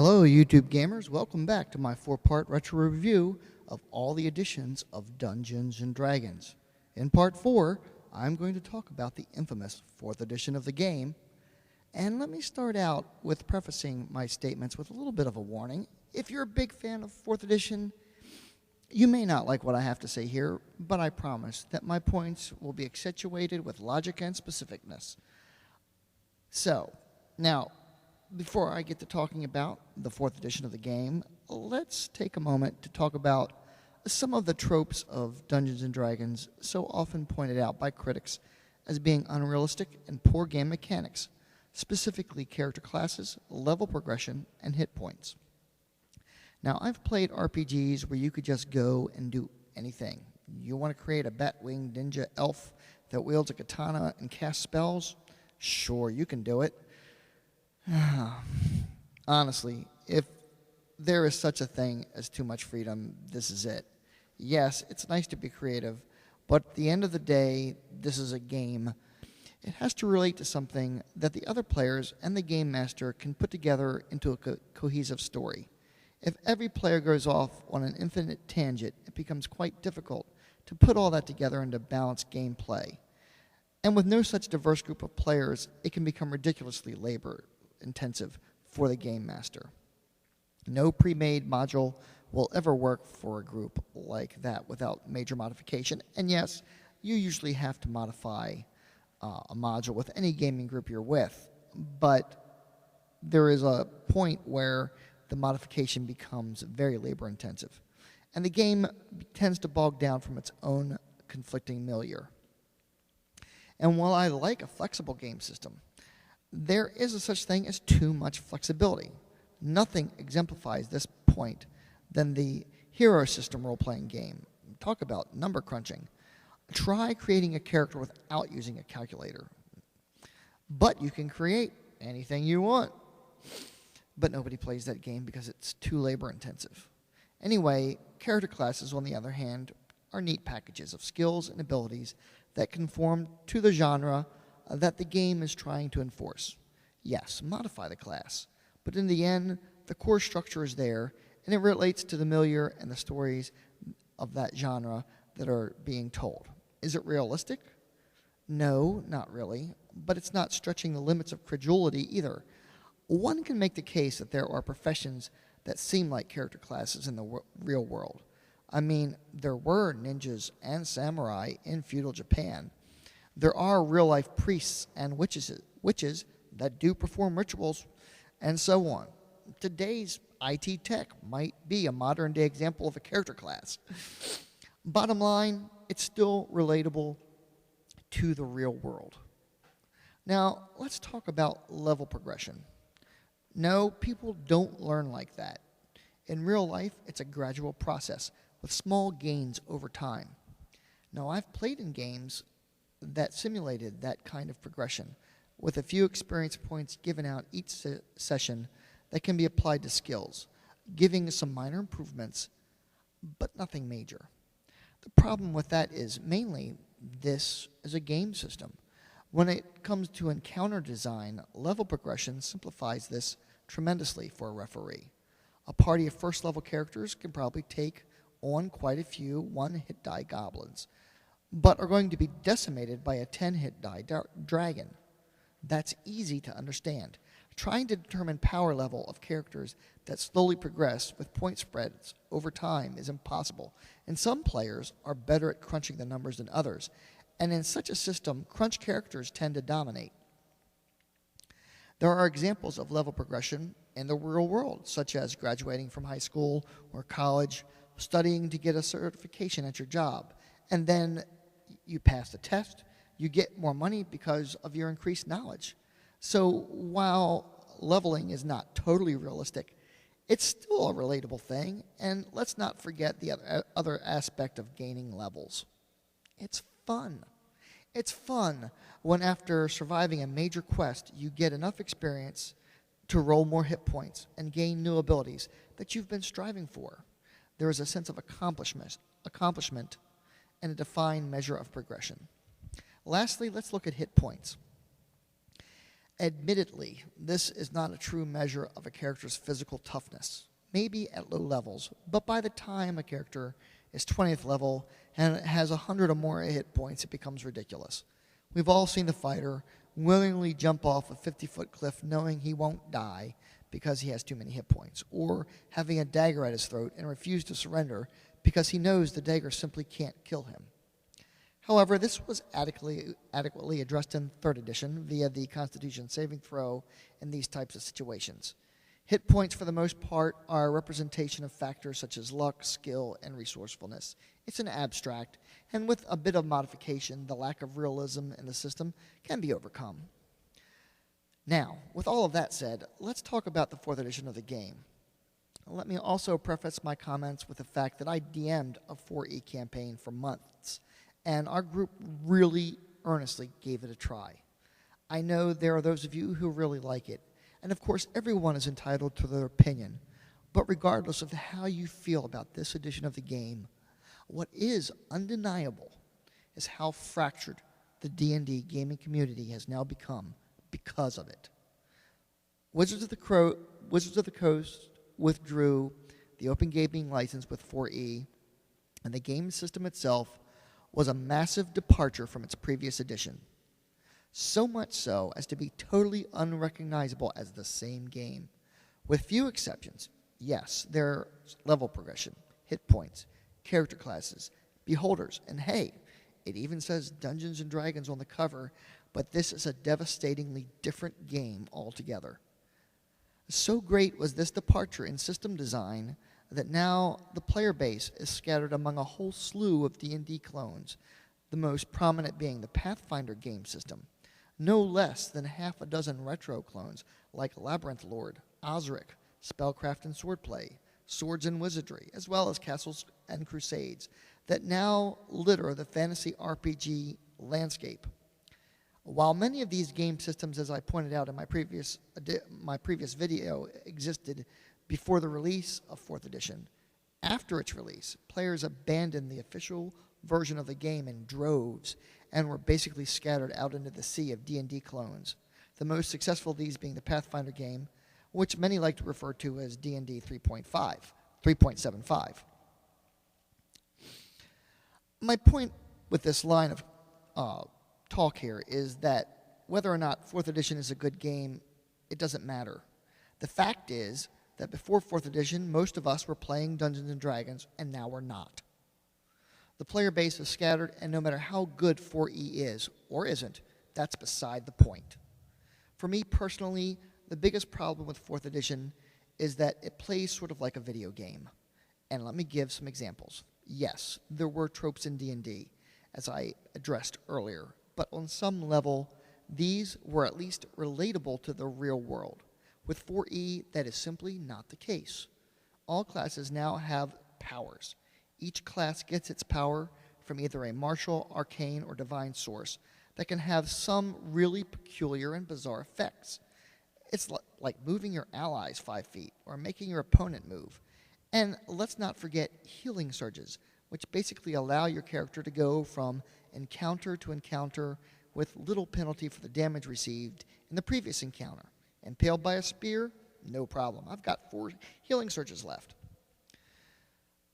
Hello, YouTube gamers. Welcome back to my four-part retro review of all the editions of Dungeons & Dragons. In Part 4, I'm going to talk about the infamous 4th edition of the game. And let me start out with prefacing my statements with a little bit of a warning. If you're a big fan of 4th edition, you may not like what I have to say here, but I promise that my points will be accentuated with logic and specificness. So, now, before I get to talking about the 4th edition of the game, let's take a moment to talk about some of the tropes of Dungeons & Dragons so often pointed out by critics as being unrealistic and poor game mechanics, specifically character classes, level progression, and hit points. Now, I've played RPGs where you could just go and do anything. You want to create a bat-winged ninja elf that wields a katana and casts spells? Sure, you can do it. Honestly, if there is such a thing as too much freedom, this is it. Yes, it's nice to be creative, but at the end of the day, this is a game. It has to relate to something that the other players and the game master can put together into a cohesive story. If every player goes off on an infinite tangent, it becomes quite difficult to put all that together into balanced gameplay. And with no such diverse group of players, it can become ridiculously labor-intensive for the game master. No pre-made module will ever work for a group like that without major modification. And yes, you usually have to modify a module with any gaming group you're with, but there is a point where the modification becomes very labor-intensive. And the game tends to bog down from its own conflicting milieu. And while I like a flexible game system, there is a such thing as too much flexibility. Nothing exemplifies this point than the hero system role-playing game. Talk about number crunching. Try creating a character without using a calculator. But you can create anything you want. But nobody plays that game because it's too labor-intensive. Anyway, character classes, on the other hand, are neat packages of skills and abilities that conform to the genre that the game is trying to enforce. Yes, modify the class, but in the end, the core structure is there, and it relates to the milieu and the stories of that genre that are being told. Is it realistic? No, not really, but it's not stretching the limits of credulity either. One can make the case that there are professions that seem like character classes in the real world. I mean, there were ninjas and samurai in feudal Japan. There are real-life priests and witches that do perform rituals, and so on. Today's IT tech might be a modern-day example of a character class. Bottom line, it's still relatable to the real world. Now, let's talk about level progression. No, people don't learn like that. In real life, it's a gradual process with small gains over time. Now, I've played in games that simulated that kind of progression, with a few experience points given out each session that can be applied to skills, giving some minor improvements, but nothing major. The problem with that is mainly this is a game system. When it comes to encounter design, level progression simplifies this tremendously for a referee. A party of first-level characters can probably take on quite a few one-hit die goblins, but are going to be decimated by a 10-hit die dragon. That's easy to understand. Trying to determine power level of characters that slowly progress with point spreads over time is impossible, and some players are better at crunching the numbers than others, and in such a system, crunch characters tend to dominate. There are examples of level progression in the real world, such as graduating from high school or college, studying to get a certification at your job, and then you pass the test, you get more money because of your increased knowledge. So while leveling is not totally realistic, it's still a relatable thing, and let's not forget the other aspect of gaining levels. It's fun. It's fun when after surviving a major quest, you get enough experience to roll more hit points and gain new abilities that you've been striving for. There is a sense of accomplishment and a defined measure of progression. Lastly, let's look at hit points. Admittedly, this is not a true measure of a character's physical toughness, maybe at low levels, but by the time a character is 20th level and has 100 or more hit points, it becomes ridiculous. We've all seen the fighter willingly jump off a 50-foot cliff knowing he won't die because he has too many hit points, or having a dagger at his throat and refuse to surrender because he knows the dagger simply can't kill him. However, this was adequately addressed in 3rd edition via the Constitution saving throw in these types of situations. Hit points, for the most part, are a representation of factors such as luck, skill, and resourcefulness. It's an abstract, and with a bit of modification, the lack of realism in the system can be overcome. Now, with all of that said, let's talk about the 4th edition of the game. Let me also preface my comments with the fact that I DM'd a 4E campaign for months, and our group really earnestly gave it a try. I know there are those of you who really like it, and of course everyone is entitled to their opinion, but regardless of how you feel about this edition of the game, what is undeniable is how fractured the D&D gaming community has now become because of it. Wizards of the Coast withdrew the open gaming license with 4E, and the game system itself was a massive departure from its previous edition. So much so as to be totally unrecognizable as the same game. With few exceptions, yes, there's level progression, hit points, character classes, beholders, and hey, it even says Dungeons & Dragons on the cover, but this is a devastatingly different game altogether. So great was this departure in system design that now the player base is scattered among a whole slew of D&D clones, the most prominent being the Pathfinder game system, no less than half a dozen retro clones like Labyrinth Lord, Osric, Spellcraft and Swordplay, Swords and Wizardry, as well as Castles and Crusades, that now litter the fantasy RPG landscape. While many of these game systems, as I pointed out in my previous video, existed before the release of 4th edition, after its release, players abandoned the official version of the game in droves and were basically scattered out into the sea of D&D clones, the most successful of these being the Pathfinder game, which many like to refer to as D&D 3.75. My point with this line of talk here is that whether or not 4th edition is a good game, it doesn't matter. The fact is that before 4th edition, most of us were playing Dungeons & Dragons, and now we're not. The player base is scattered, and no matter how good 4E is or isn't, that's beside the point. For me personally, the biggest problem with 4th edition is that it plays sort of like a video game. And let me give some examples. Yes, there were tropes in D&D, as I addressed earlier, but on some level, these were at least relatable to the real world. With 4E, that is simply not the case. All classes now have powers. Each class gets its power from either a martial, arcane, or divine source that can have some really peculiar and bizarre effects. It's like moving your allies 5 feet or making your opponent move. And let's not forget healing surges, which basically allow your character to go from encounter to encounter with little penalty for the damage received in the previous encounter. Impaled by a spear? No problem. I've got 4 healing surges left.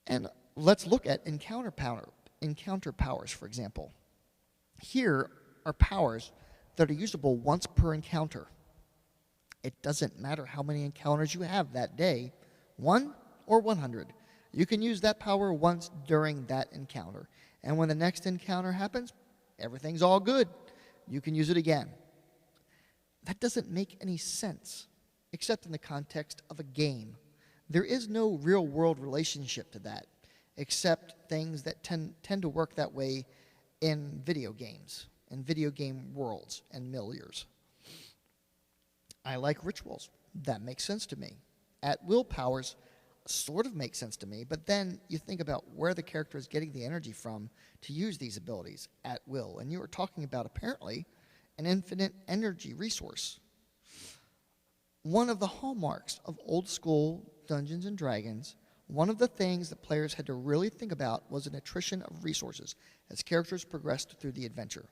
And let's look at encounter powers, for example. Here are powers that are usable once per encounter. It doesn't matter how many encounters you have that day, 1 or 100. You can use that power once during that encounter. And when the next encounter happens, everything's all good. You can use it again. That doesn't make any sense, except in the context of a game. There is no real-world relationship to that, except things that tend to work that way in video games, in video game worlds and milieus. I like rituals. That makes sense to me. At-will powers sort of make sense to me, but then you think about where the character is getting the energy from to use these abilities at will, and you are talking about, apparently, an infinite energy resource. One of the hallmarks of old-school Dungeons & Dragons, one of the things that players had to really think about was an attrition of resources as characters progressed through the adventure.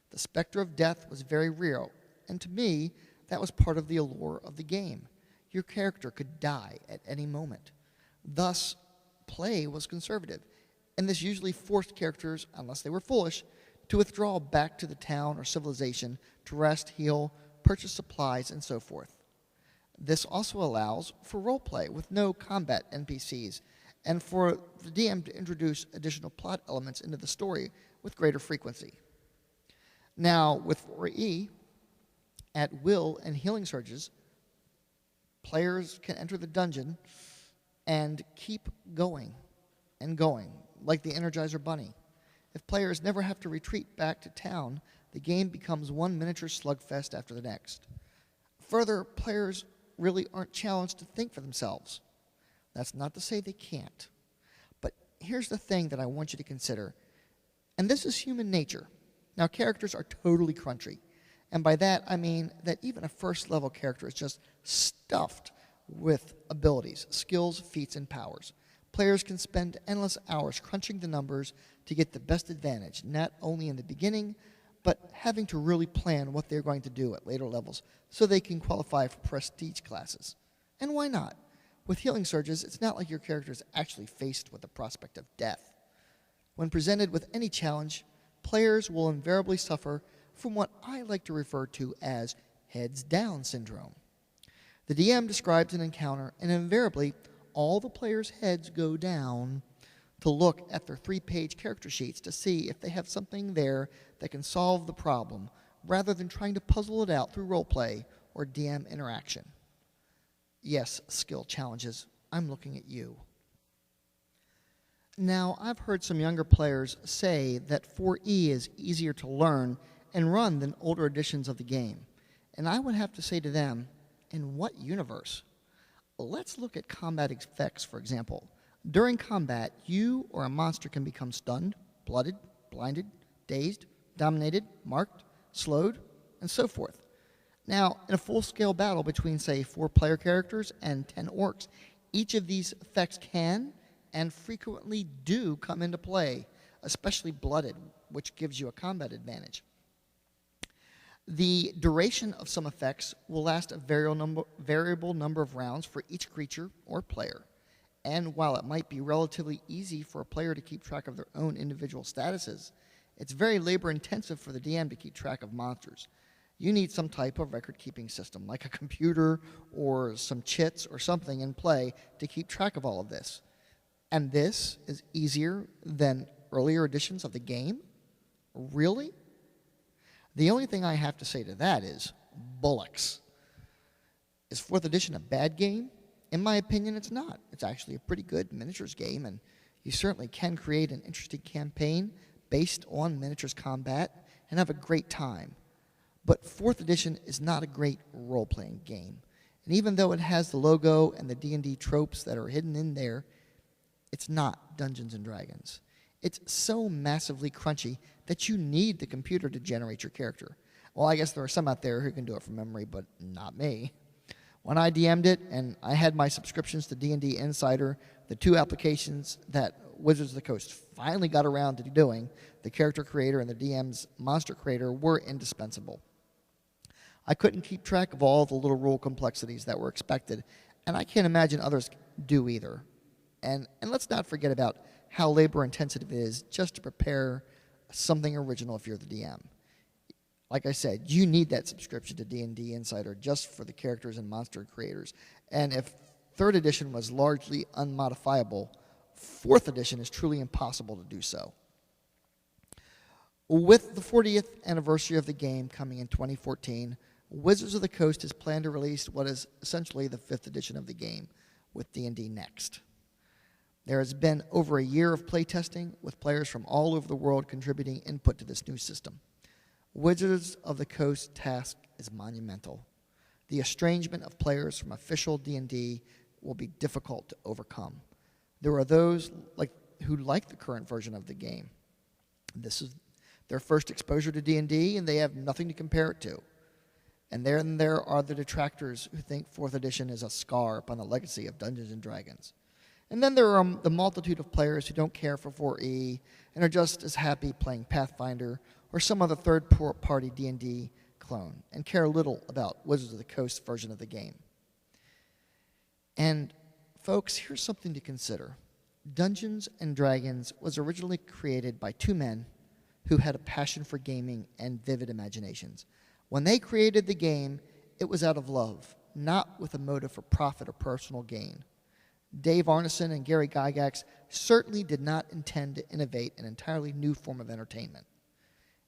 The specter of death was very real, and to me, That was part of the allure of the game. Your character could die at any moment. Thus, play was conservative, and this usually forced characters, unless they were foolish, to withdraw back to the town or civilization to rest, heal, purchase supplies, and so forth. This also allows for roleplay with no combat NPCs, and for the DM to introduce additional plot elements into the story with greater frequency. Now, with 4E, at will and healing surges, players can enter the dungeon and keep going and going, like the Energizer Bunny. If players never have to retreat back to town, the game becomes one miniature slugfest after the next. Further, players really aren't challenged to think for themselves. That's not to say they can't. But here's the thing that I want you to consider, and this is human nature. Now, characters are totally crunchy, and by that I mean that even a first-level character is just stuffed with abilities, skills, feats, and powers. Players can spend endless hours crunching the numbers to get the best advantage, not only in the beginning, but having to really plan what they're going to do at later levels so they can qualify for prestige classes. And why not? With healing surges, it's not like your character is actually faced with the prospect of death. When presented with any challenge, players will invariably suffer from what I like to refer to as heads down syndrome. The DM describes an encounter, and invariably, all the players' heads go down to look at their 3-page character sheets to see if they have something there that can solve the problem, rather than trying to puzzle it out through roleplay or DM interaction. Yes, skill challenges, I'm looking at you. Now, I've heard some younger players say that 4E is easier to learn and run than older editions of the game. And I would have to say to them, in what universe? Let's look at combat effects, for example. During combat, you or a monster can become stunned, blooded, blinded, dazed, dominated, marked, slowed, and so forth. Now, in a full-scale battle between, say, 4 player characters and 10 orcs, each of these effects can and frequently do come into play, especially blooded, which gives you a combat advantage. The duration of some effects will last a variable number of rounds for each creature or player. And while it might be relatively easy for a player to keep track of their own individual statuses, it's very labor-intensive for the DM to keep track of monsters. You need some type of record-keeping system, like a computer or some chits or something in play to keep track of all of this. And this is easier than earlier editions of the game? Really? The only thing I have to say to that is, bullocks. Is 4th edition a bad game? In my opinion, it's not. It's actually a pretty good miniatures game, and you certainly can create an interesting campaign based on miniatures combat and have a great time. But 4th edition is not a great role-playing game. And even though it has the logo and the D&D tropes that are hidden in there, it's not Dungeons & Dragons. It's so massively crunchy that you need the computer to generate your character. Well, I guess there are some out there who can do it from memory, but not me. When I DM'd it, and I had my subscriptions to D&D Insider, the 2 applications that Wizards of the Coast finally got around to doing, the Character Creator and the DM's Monster Creator, were indispensable. I couldn't keep track of all the little rule complexities that were expected, and I can't imagine others do either. And let's not forget about how labor-intensive it is just to prepare something original if you're the DM. Like I said, you need that subscription to D&D Insider just for the characters and monster creators. And if 3rd edition was largely unmodifiable, 4th edition is truly impossible to do so. With the 40th anniversary of the game coming in 2014, Wizards of the Coast has planned to release what is essentially the 5th edition of the game, with D&D Next. There has been over a year of playtesting, with players from all over the world contributing input to this new system. Wizards of the Coast task is monumental. The estrangement of players from official D&D will be difficult to overcome. There are those who like the current version of the game. This is their first exposure to D&D, and they have nothing to compare it to. And then there are the detractors who think 4th edition is a scar upon the legacy of Dungeons & Dragons. And then there are the multitude of players who don't care for 4E and are just as happy playing Pathfinder or some other third-party D&D clone and care little about Wizards of the Coast version of the game. And folks, here's something to consider. Dungeons & Dragons was originally created by two men who had a passion for gaming and vivid imaginations. When they created the game, it was out of love, not with a motive for profit or personal gain. Dave Arneson and Gary Gygax certainly did not intend to innovate an entirely new form of entertainment.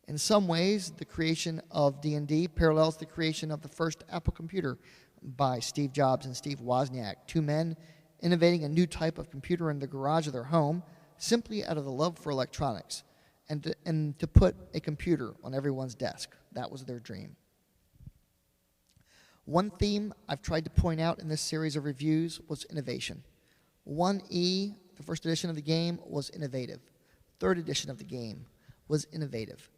In some ways, the creation of D&D parallels the creation of the first Apple computer by Steve Jobs and Steve Wozniak, two men innovating a new type of computer in the garage of their home simply out of the love for electronics and to put a computer on everyone's desk. That was their dream. One theme I've tried to point out in this series of reviews was innovation. 1E, the first edition of the game, was innovative. Third edition of the game was innovative.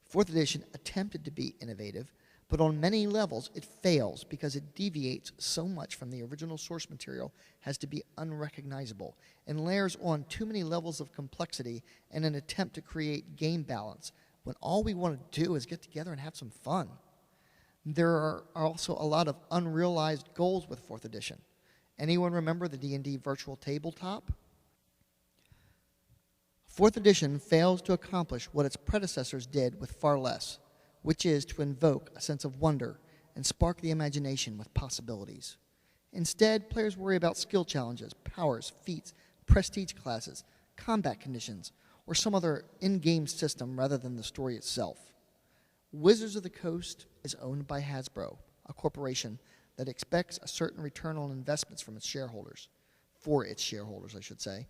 Fourth edition attempted to be innovative, but on many levels it fails because it deviates so much from the original source material as to be unrecognizable and layers on too many levels of complexity in an attempt to create game balance when all we want to do is get together and have some fun. There are also a lot of unrealized goals with 4th edition. Anyone remember the D&D virtual tabletop? 4th edition fails to accomplish what its predecessors did with far less, which is to invoke a sense of wonder and spark the imagination with possibilities. Instead, players worry about skill challenges, powers, feats, prestige classes, combat conditions, or some other in-game system rather than the story itself. Wizards of the Coast is owned by Hasbro, a corporation that expects a certain return on investments from its shareholders. For its shareholders, I should say.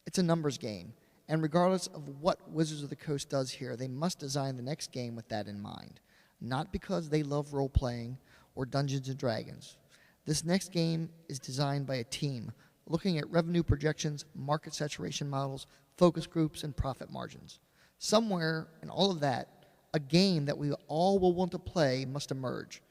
It's a numbers game, and regardless of what Wizards of the Coast does here, they must design the next game with that in mind. Not because they love role-playing or Dungeons & Dragons. This next game is designed by a team looking at revenue projections, market saturation models, focus groups, and profit margins. Somewhere in all of that, a game that we all will want to play must emerge.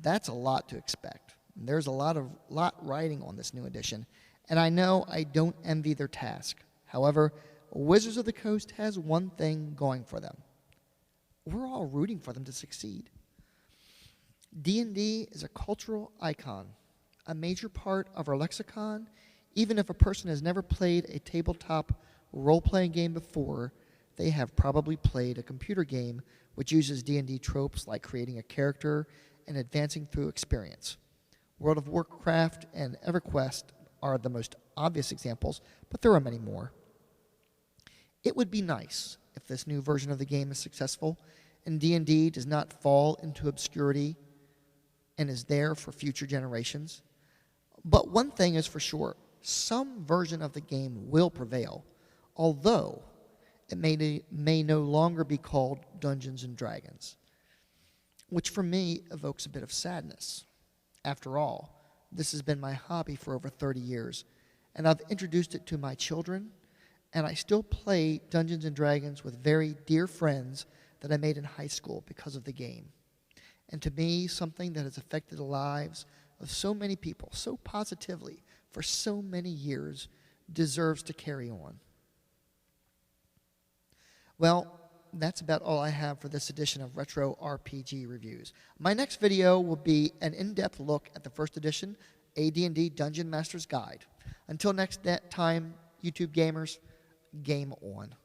That's a lot to expect. There's a lot riding on this new edition, and I know I don't envy their task. However, Wizards of the Coast has one thing going for them. We're all rooting for them to succeed. D&D is a cultural icon, a major part of our lexicon. Even if a person has never played a tabletop role-playing game before, they have probably played a computer game which uses D&D tropes like creating a character and advancing through experience. World of Warcraft and EverQuest are the most obvious examples, but there are many more. It would be nice if this new version of the game is successful and D&D does not fall into obscurity and is there for future generations. But one thing is for sure, some version of the game will prevail, although it may no longer be called Dungeons & Dragons, which for me evokes a bit of sadness. After all, this has been my hobby for over 30 years, and I've introduced it to my children, and I still play Dungeons & Dragons with very dear friends that I made in high school because of the game. And to me, something that has affected the lives of so many people so positively for so many years deserves to carry on. Well, that's about all I have for this edition of Retro RPG Reviews. My next video will be an in-depth look at the first edition AD&D Dungeon Master's Guide. Until next time, YouTube gamers, game on.